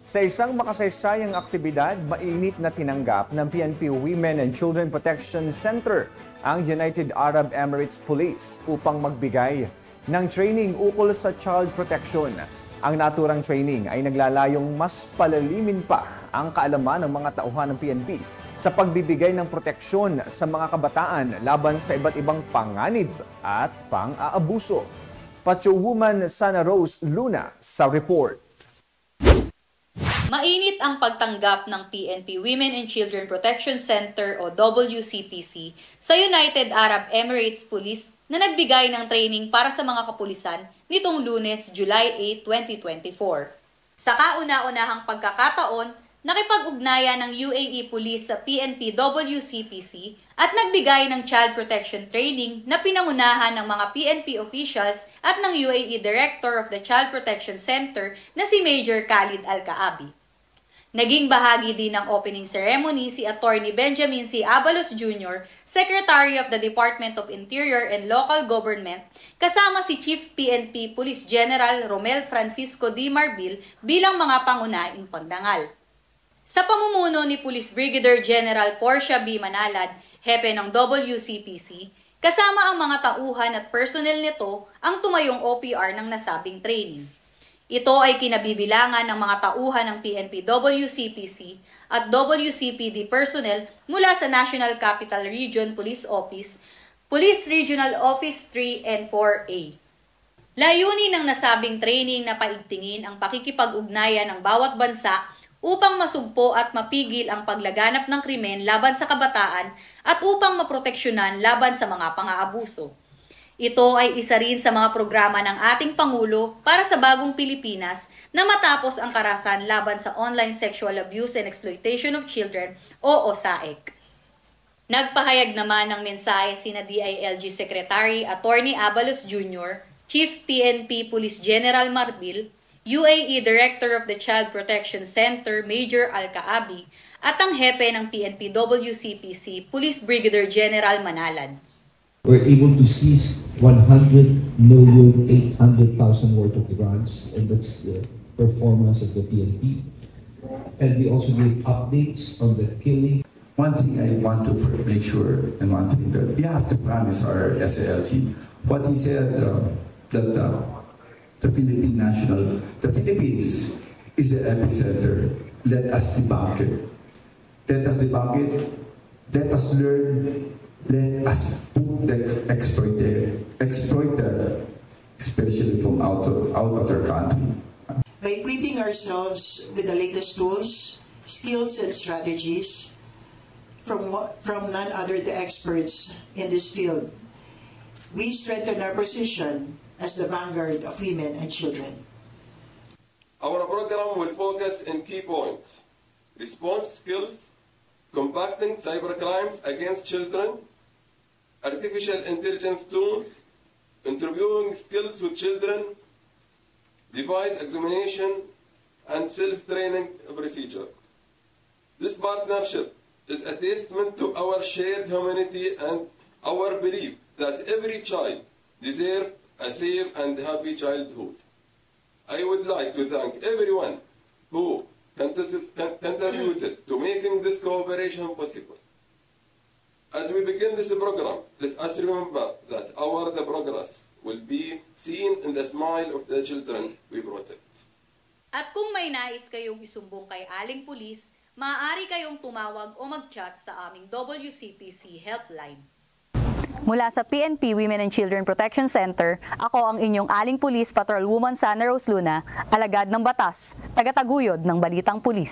Sa isang makasaysayang aktibidad, mainit na tinanggap ng PNP Women and Children Protection Center ang United Arab Emirates Police upang magbigay ng training ukol sa child protection. Ang naturang training ay naglalayong mas palalimin pa ang kaalaman ng mga tauhan ng PNP sa pagbibigay ng proteksyon sa mga kabataan laban sa iba't ibang panganib at pang-aabuso. Patrolwoman Sana Rose Luna sa report. Mainit ang pagtanggap ng PNP Women and Children Protection Center o WCPC sa United Arab Emirates Police na nagbigay ng training para sa mga kapulisan nitong Lunes, July 8, 2024. Sa kauna-unahang pagkakataon, nakipag-ugnayan ng UAE Police sa PNP WCPC at nagbigay ng child protection training na pinangunahan ng mga PNP officials at ng UAE Director of the Child Protection Center na si Major Khalid Al-Kaabi. Naging bahagi din ng opening ceremony si Attorney Benjamin C. Abalos Jr., Secretary of the Department of Interior and Local Government, kasama si Chief PNP Police General Romel Francisco D. Marbil bilang mga pangunahing pagdangal. Sa pamumuno ni Police Brigadier General Portia B. Manalad, hepe ng WCPC, kasama ang mga tauhan at personnel nito ang tumayong OPR ng nasabing training. Ito ay kinabibilangan ng mga tauhan ng PNP WCPC at WCPD personnel mula sa National Capital Region Police Office, Police Regional Office 3 and 4A. Layunin ng nasabing training na paigtingin ang pakikipag-ugnayan ng bawat bansa upang masugpo at mapigil ang paglaganap ng krimen laban sa kabataan at upang maproteksyonan laban sa mga pang-aabuso. Ito ay isa rin sa mga programa ng ating Pangulo para sa bagong Pilipinas na matapos ang karahasan laban sa Online Sexual Abuse and Exploitation of Children o OSAEC. Nagpahayag naman ng mensahe sina DILG Secretary Attorney Abalos Jr., Chief PNP Police General Marbil, UAE Director of the Child Protection Center Major Al-Kaabi at ang hepe ng PNP WCPC Police Brigadier General Manalad. We're able to seize 100,800,000 worth of drugs, and that's the performance of the PNP. And we also gave updates on the killing. One thing I want to make sure, and one thing that we have to promise our SALG, what he said that the Philippines is the epicenter. Let us debunk it. Let us debunk it. Let us learn. Let us put the exploiter, especially from out of their country. By equipping ourselves with the latest tools, skills, and strategies from none other the experts in this field, we strengthen our position as the vanguard of women and children. Our program will focus on key points: response skills, combating cybercrimes against children, artificial intelligence tools, interviewing skills with children, device examination, and self-training procedure. This partnership is a testament to our shared humanity and our belief that every child deserves a safe and happy childhood. I would like to thank everyone who contributed to making this cooperation possible. As we begin this program, let us remember that the progress will be seen in the smile of the children we protect. At kung may nais kayong isumbong kay Aling Pulis, maaari kayong tumawag o mag-chat sa aming WCPC helpline. Mula sa PNP Women and Children Protection Center, ako ang inyong Aling Pulis Patrolwoman Sana Rose Luna, alagad ng batas, tagataguyod ng Balitang Pulis.